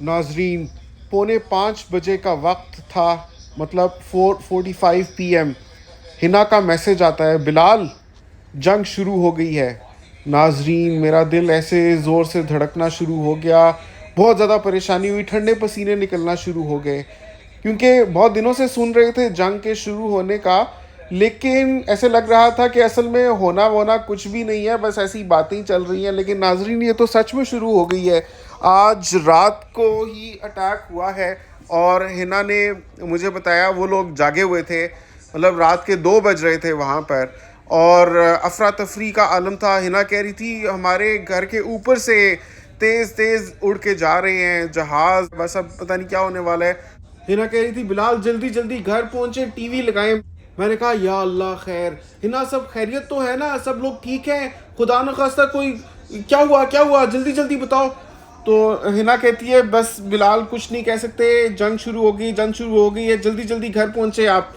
ناظرین، 4:45 کا وقت تھا، مطلب 4:45 PM۔ ہنا کا میسج آتا ہے، بلال جنگ شروع ہو گئی ہے۔ ناظرین، میرا دل ایسے زور سے دھڑکنا شروع ہو گیا، بہت زیادہ پریشانی ہوئی، ٹھنڈے پسینے نکلنا شروع ہو گئے، کیونکہ بہت دنوں سے سن رہے تھے جنگ کے شروع ہونے کا، لیکن ایسے لگ رہا تھا کہ اصل میں ہونا وونا کچھ بھی نہیں ہے، بس ایسی باتیں چل رہی ہیں۔ لیکن ناظرین، یہ تو سچ میں شروع ہو گئی ہے۔ آج رات کو ہی اٹیک ہوا ہے، اور ہنا نے مجھے بتایا وہ لوگ جاگے ہوئے تھے، مطلب رات کے 2 بج رہے تھے وہاں پر، اور افراتفری کا عالم تھا۔ ہنا کہہ رہی تھی ہمارے گھر کے اوپر سے تیز تیز اڑ کے جا رہے ہیں جہاز، بس اب پتہ نہیں کیا ہونے والا ہے۔ ہنا کہہ رہی تھی بلال جلدی جلدی گھر پہنچے، ٹی وی لگائیں۔ میں نے کہا یا اللہ خیر، ہنا سب خیریت تو ہے نا، سب لوگ ٹھیک ہیں، خدا نخواستہ کوئی کیا ہوا جلدی جلدی بتاؤ۔ تو ہنا کہتی ہے بس بلال کچھ نہیں کہہ سکتے، جنگ شروع ہو گئی ہے، جلدی جلدی گھر پہنچے آپ۔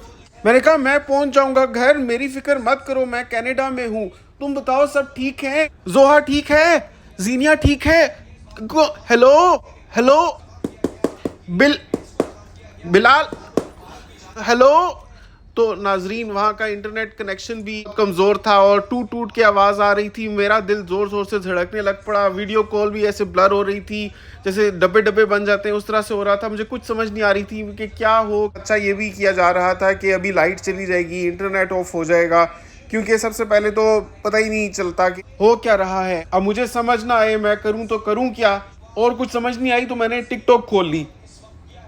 میں نے کہا میں پہنچ جاؤں گا گھر، میری فکر مت کرو، میں کینیڈا میں ہوں، تم بتاؤ سب ٹھیک ہیں؟ زوہا ٹھیک ہے؟ زینیا ٹھیک ہے؟ ہیلو ہیلو بلال ہیلو۔ تو ناظرین، وہاں کا انٹرنیٹ کنیکشن بھی کمزور تھا اور ٹوٹ ٹوٹ کے آواز آ رہی تھی، میرا دل زور زور سے دھڑکنے لگ پڑا، ویڈیو کال بھی ایسے بلر ہو رہی تھی جیسے ڈبے ڈبے بن جاتے ہیں، اس طرح سے ہو رہا تھا، مجھے کچھ سمجھ نہیں آ رہی تھی کہ کیا ہو۔ اچھا یہ بھی کیا جا رہا تھا کہ ابھی لائٹ چلی جائے گی، انٹرنیٹ آف ہو جائے گا، کیونکہ سب سے پہلے تو پتہ ہی نہیں چلتا کہ ہو کیا رہا ہے۔ اب مجھے سمجھ نہ آئے میں کروں تو کروں کیا، اور کچھ سمجھ نہیں آئی تو میں نے ٹک ٹاک کھول لی،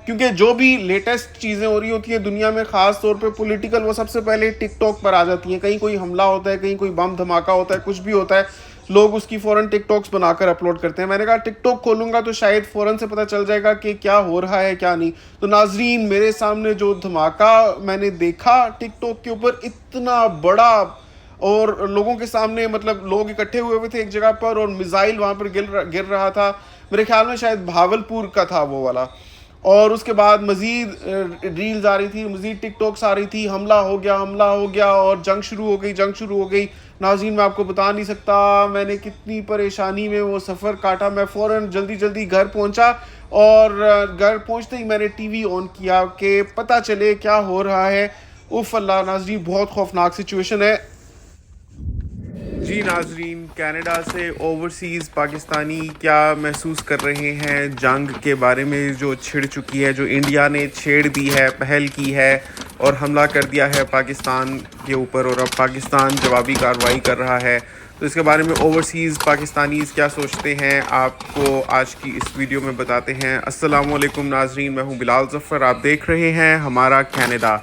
کیونکہ جو بھی لیٹسٹ چیزیں ہو رہی ہوتی ہیں دنیا میں، خاص طور پہ پولیٹیکل، وہ سب سے پہلے ٹک ٹاک پر آ جاتی ہیں۔ کہیں کوئی حملہ ہوتا ہے، کہیں کوئی بم دھماکہ ہوتا ہے، کچھ بھی ہوتا ہے، لوگ اس کی فوراً ٹک ٹاکس بنا کر اپلوڈ کرتے ہیں۔ میں نے کہا ٹک ٹاک کھولوں گا تو شاید فوراً سے پتہ چل جائے گا کہ کیا ہو رہا ہے کیا نہیں۔ تو ناظرین، میرے سامنے جو دھماکہ میں نے دیکھا ٹک ٹاک کے اوپر، اتنا بڑا، اور لوگوں کے سامنے، مطلب لوگ اکٹھے ہوئے تھے ایک جگہ پر، اور میزائل وہاں پر گر رہا تھا، میرے خیال میں شاید بھاولپور کا تھا وہ والا۔ اور اس کے بعد مزید ریلز آ رہی تھی، مزید ٹک ٹاکس آ رہی تھی، حملہ ہو گیا، اور جنگ شروع ہو گئی۔ ناظرین، میں آپ کو بتا نہیں سکتا میں نے کتنی پریشانی میں وہ سفر کاٹا۔ میں فوراً جلدی گھر پہنچا، اور گھر پہنچتے ہی میں نے ٹی وی آن کیا کہ پتہ چلے کیا ہو رہا ہے۔ اوف اللہ ناظرین، بہت خوفناک سچویشن ہے۔ جی ناظرین، کینیڈا سے اوورسیز پاکستانی کیا محسوس کر رہے ہیں جنگ کے بارے میں جو چھڑ چکی ہے، جو انڈیا نے چھیڑ دی ہے، پہل کی ہے اور حملہ کر دیا ہے پاکستان کے اوپر، اور اب پاکستان جوابی کارروائی کر رہا ہے، تو اس کے بارے میں اوورسیز پاکستانیز کیا سوچتے ہیں، آپ کو آج کی اس ویڈیو میں بتاتے ہیں۔ السلام علیکم ناظرین، میں ہوں بلال ظفر، آپ دیکھ رہے ہیں ہمارا کینیڈا۔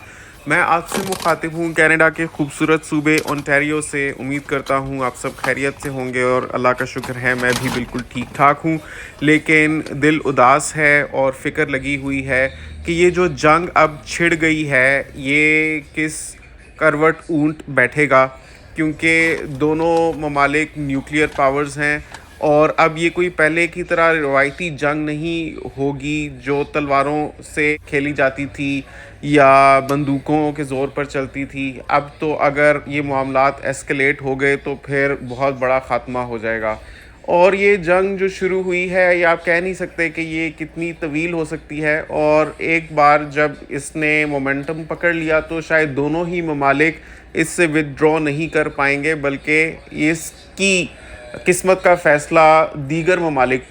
میں آپ سے مخاطب ہوں کینیڈا کے خوبصورت صوبے اونٹاریو سے۔ امید کرتا ہوں آپ سب خیریت سے ہوں گے، اور اللہ کا شکر ہے میں بھی بالکل ٹھیک ٹھاک ہوں، لیکن دل اداس ہے اور فکر لگی ہوئی ہے کہ یہ جو جنگ اب چھڑ گئی ہے، یہ کس کروٹ اونٹ بیٹھے گا، کیونکہ دونوں ممالک نیوکلیئر پاورز ہیں، اور اب یہ کوئی پہلے کی طرح روایتی جنگ نہیں ہوگی جو تلواروں سے کھیلی جاتی تھی یا بندوقوں کے زور پر چلتی تھی۔ اب تو اگر یہ معاملات ایسکلیٹ ہو گئے تو پھر بہت بڑا خاتمہ ہو جائے گا، اور یہ جنگ جو شروع ہوئی ہے، یہ آپ کہہ نہیں سکتے کہ یہ کتنی طویل ہو سکتی ہے، اور ایک بار جب اس نے مومنٹم پکڑ لیا تو شاید دونوں ہی ممالک اس سے ودڈرا نہیں کر پائیں گے، بلکہ اس کی قسمت کا فیصلہ دیگر ممالک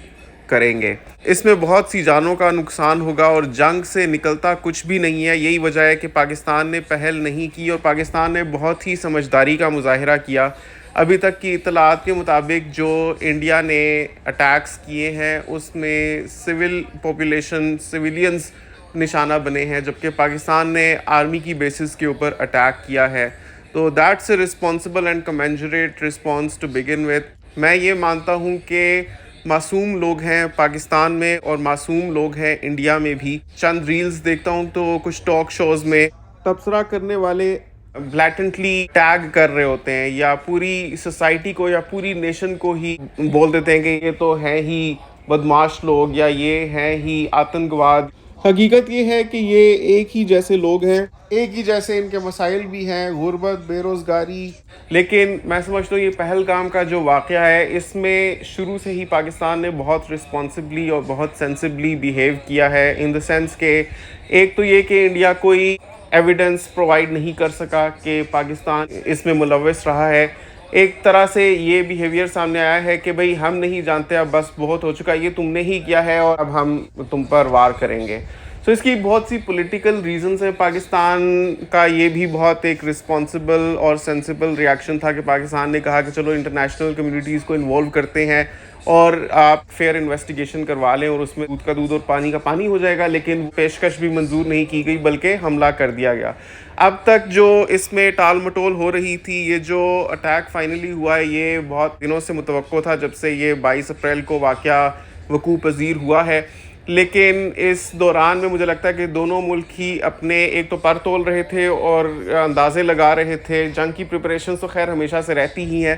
کریں گے۔ اس میں بہت سی جانوں کا نقصان ہوگا، اور جنگ سے نکلتا کچھ بھی نہیں ہے۔ یہی وجہ ہے کہ پاکستان نے پہل نہیں کی، اور پاکستان نے بہت ہی سمجھداری کا مظاہرہ کیا۔ ابھی تک کی اطلاعات کے مطابق جو انڈیا نے اٹیکس کیے ہیں اس میں سول پاپولیشن، سویلینز نشانہ بنے ہیں، جبکہ پاکستان نے آرمی کی بیسز کے اوپر اٹیک کیا ہے۔ تو that's a responsible and commensurate response to begin with. میں یہ مانتا ہوں کہ معصوم لوگ ہیں پاکستان میں، اور معصوم لوگ ہیں انڈیا میں بھی۔ چند ریلز دیکھتا ہوں تو کچھ ٹاک شوز میں تبصرہ کرنے والے بلیٹنٹلی ٹیگ کر رہے ہوتے ہیں، یا پوری سوسائٹی کو یا پوری نیشن کو ہی بول دیتے ہیں کہ یہ تو ہیں ہی بدماش لوگ، یا یہ ہیں ہی آتنکواد، حقیقت یہ ہے کہ یہ ایک ہی جیسے لوگ ہیں، ایک ہی جیسے ان کے مسائل بھی ہیں، غربت، بے روزگاری. لیکن میں سمجھتا ہوں یہ پہلگام کا جو واقعہ ہے اس میں شروع سے ہی پاکستان نے بہت رسپانسبلی اور بہت سینسبلی بیہیو کیا ہے، ان دا سینس کہ ایک تو یہ کہ انڈیا کوئی ایویڈنس پرووائڈ نہیں کر سکا کہ پاکستان اس میں ملوث رہا ہے. ایک طرح سے یہ بیہیویئر سامنے آیا ہے کہ بھئی ہم نہیں جانتے، اب بس بہت ہو چکا، یہ تم نے ہی کیا ہے اور اب ہم تم پر وار کریں گے. سو اس کی بہت سی پولیٹیکل ریزنز ہیں. پاکستان کا یہ بھی بہت ایک رسپانسبل اور سینسیبل ریاکشن تھا کہ پاکستان نے کہا کہ چلو انٹرنیشنل کمیونٹیز کو انوالو کرتے ہیں اور آپ فیئر انویسٹیگیشن کروا لیں اور اس میں دودھ کا دودھ اور پانی کا پانی ہو جائے گا. لیکن پیشکش بھی منظور نہیں کی گئی بلکہ حملہ کر دیا گیا. اب تک جو اس میں ٹال مٹول ہو رہی تھی، یہ جو اٹیک فائنلی ہوا ہے یہ بہت دنوں سے متوقع تھا، جب سے یہ 22 اپریل کو واقعہ وقوع پذیر ہوا ہے. لیکن اس دوران میں مجھے لگتا ہے کہ دونوں ملک ہی اپنے ایک تو پر تول رہے تھے اور اندازے لگا رہے تھے. جنگ کی پریپریشنز تو خیر ہمیشہ سے رہتی ہی ہیں،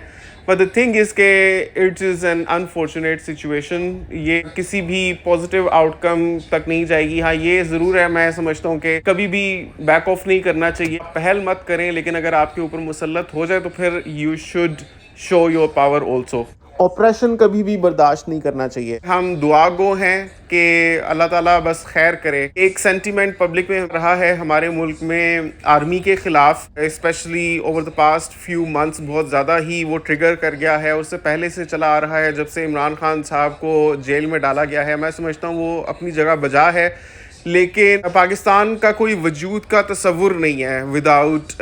بٹ دا تھنگ از کہ it's is an unfortunate situation. یہ کسی بھی پازیٹیو آؤٹ کم تک نہیں جائے گی. ہاں یہ ضرور ہے، میں سمجھتا ہوں کہ کبھی بھی بیک آف نہیں کرنا چاہیے، پہل مت کریں، لیکن اگر آپ کے اوپر مسلط ہو جائے تو پھر you should show your power also. Operation کبھی بھی برداشت نہیں کرنا چاہیے. ہم دعا گو ہیں کہ اللہ تعالیٰ بس خیر کرے. ایک سینٹیمنٹ پبلک میں رہا ہے ہمارے ملک میں آرمی کے خلاف، especially over the past few months بہت زیادہ ہی وہ ٹریگر کر گیا ہے. اس سے پہلے سے چلا آ رہا ہے جب سے عمران خان صاحب کو جیل میں ڈالا گیا ہے. میں سمجھتا ہوں وہ اپنی جگہ بجا ہے، لیکن پاکستان کا کوئی وجود کا تصور نہیں ہے وداؤٹ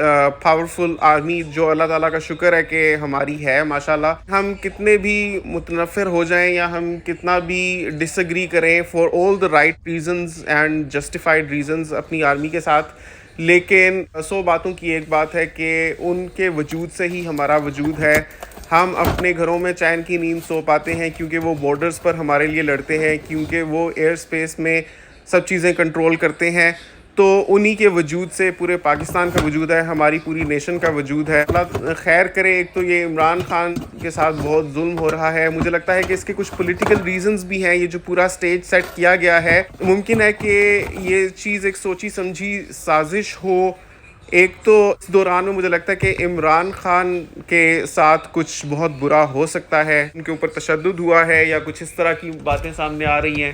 پاورفل آرمی، جو اللہ تعالیٰ کا شکر ہے کہ ہماری ہے ماشاءاللہ. ہم کتنے بھی متنفر ہو جائیں یا ہم کتنا بھی ڈس ایگری کریں for all the right reasons and justified reasons اپنی آرمی کے ساتھ، لیکن 100 باتوں کی ایک بات ہے کہ ان کے وجود سے ہی ہمارا وجود ہے. ہم اپنے گھروں میں چین کی نیند سو پاتے ہیں کیونکہ وہ بارڈرز پر ہمارے لیے لڑتے ہیں، کیونکہ وہ ایئر سپیس میں سب چیزیں کنٹرول کرتے ہیں. تو انہی کے وجود سے پورے پاکستان کا وجود ہے، ہماری پوری نیشن کا وجود ہے. اللہ خیر کرے. ایک تو یہ عمران خان کے ساتھ بہت ظلم ہو رہا ہے، مجھے لگتا ہے کہ اس کے کچھ پولیٹیکل ریزنز بھی ہیں. یہ جو پورا سٹیج سیٹ کیا گیا ہے، ممکن ہے کہ یہ چیز ایک سوچی سمجھی سازش ہو. ایک تو اس دوران میں مجھے لگتا ہے کہ عمران خان کے ساتھ کچھ بہت برا ہو سکتا ہے، ان کے اوپر تشدد ہوا ہے یا کچھ اس طرح کی باتیں سامنے آ رہی ہیں.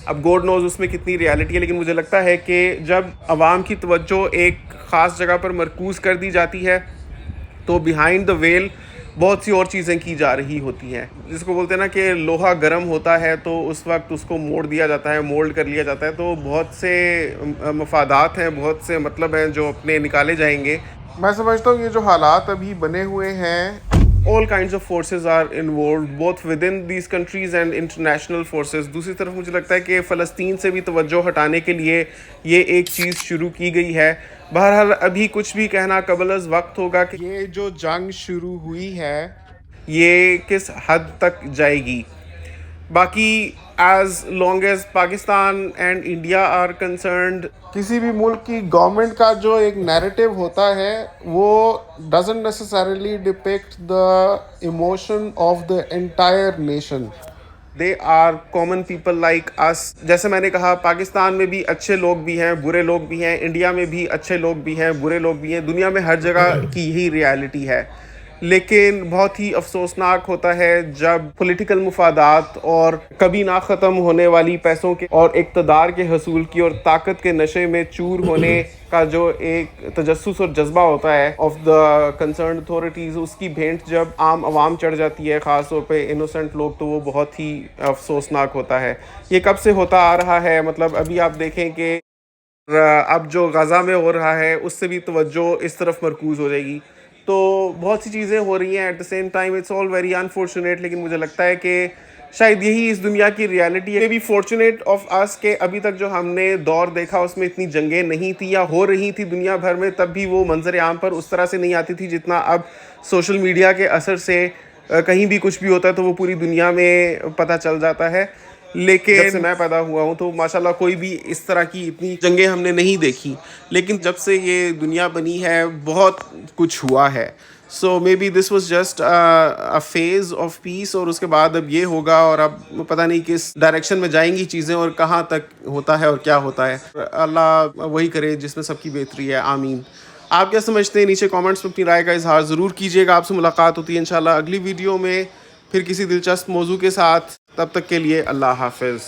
اب گوڈ نوز اس میں کتنی ریالٹی ہے، لیکن مجھے لگتا ہے کہ جب عوام کی توجہ ایک خاص جگہ پر مرکوز کر دی جاتی ہے تو بیہائنڈ دا ویل بہت سی اور چیزیں کی جا رہی ہوتی ہیں. جس کو بولتے ہیں نا کہ لوہا گرم ہوتا ہے تو اس وقت اس کو موڑ دیا جاتا ہے، مولڈ کر لیا جاتا ہے. تو بہت سے مفادات ہیں، بہت سے مطلب ہیں جو اپنے نکالے جائیں گے. میں سمجھتا ہوں یہ جو حالات ابھی بنے ہوئے ہیں، all kinds of forces are involved both within these countries and international forces. دوسری طرف مجھے لگتا ہے کہ فلسطین سے بھی توجہ ہٹانے کے لیے یہ ایک چیز شروع کی گئی ہے. بہرحال ابھی کچھ بھی کہنا قبل از وقت ہوگا کہ یہ جو جنگ شروع ہوئی ہے یہ کس حد تک جائے گی. باقی as long as Pakistan and India are concerned, کسی بھی ملک کی گورنمنٹ کا جو ایک نیریٹو ہوتا ہے وہ doesn't necessarily depict the emotion of the entire nation. They are common people like us. جیسے میں نے کہا پاکستان میں بھی اچھے لوگ بھی ہیں، برے لوگ بھی ہیں، انڈیا میں بھی اچھے لوگ بھی ہیں، برے لوگ بھی ہیں، دنیا میں ہر جگہ کی یہی ریالٹی ہے. لیکن بہت ہی افسوسناک ہوتا ہے جب پولیٹیکل مفادات اور کبھی نہ ختم ہونے والی پیسوں کے اور اقتدار کے حصول کی اور طاقت کے نشے میں چور ہونے کا جو ایک تجسس اور جذبہ ہوتا ہے آف دا کنسرنڈ اتھارٹیز، اس کی بھینٹ جب عام عوام چڑھ جاتی ہے، خاص طور پہ انوسنٹ لوگ، تو وہ بہت ہی افسوسناک ہوتا ہے. یہ کب سے ہوتا آ رہا ہے؟ مطلب ابھی آپ دیکھیں کہ اب جو غزہ میں ہو رہا ہے اس سے بھی توجہ اس طرف مرکوز ہو جائے گی. تو بہت سی چیزیں ہو رہی ہیں at the same time. It's all very unfortunate, لیکن مجھے لگتا ہے کہ شاید یہی اس دنیا کی ریالٹی ہے. بی فارچونیٹ آف اس کہ ابھی تک جو ہم نے دور دیکھا اس میں اتنی جنگیں نہیں تھی، یا ہو رہی تھی دنیا بھر میں تب بھی وہ منظر عام پر اس طرح سے نہیں آتی تھی جتنا اب سوشل میڈیا کے اثر سے کہیں بھی کچھ بھی ہوتا ہے تو وہ پوری دنیا میں پتہ چل جاتا ہے. لیکن جب سے میں پیدا ہوا ہوں تو ماشاءاللہ کوئی بھی اس طرح کی اتنی جنگیں ہم نے نہیں دیکھی. لیکن جب سے یہ دنیا بنی ہے بہت کچھ ہوا ہے. So maybe this was just a phase of peace, اور اس کے بعد اب یہ ہوگا, اور اب پتہ نہیں کس ڈائریکشن میں جائیں گی چیزیں اور کہاں تک ہوتا ہے اور کیا ہوتا ہے. اللہ وہی کرے جس میں سب کی بہتری ہے, آمین. آپ کیا سمجھتے ہیں؟ نیچے کامنٹس میں اپنی رائے کا اظہار ضرور کیجیے گا. آپ سے ملاقات ہوتی ہے انشاءاللہ اگلی ویڈیو میں پھر کسی دلچسپ موضوع کے ساتھ. تب تک کے لیے اللہ حافظ.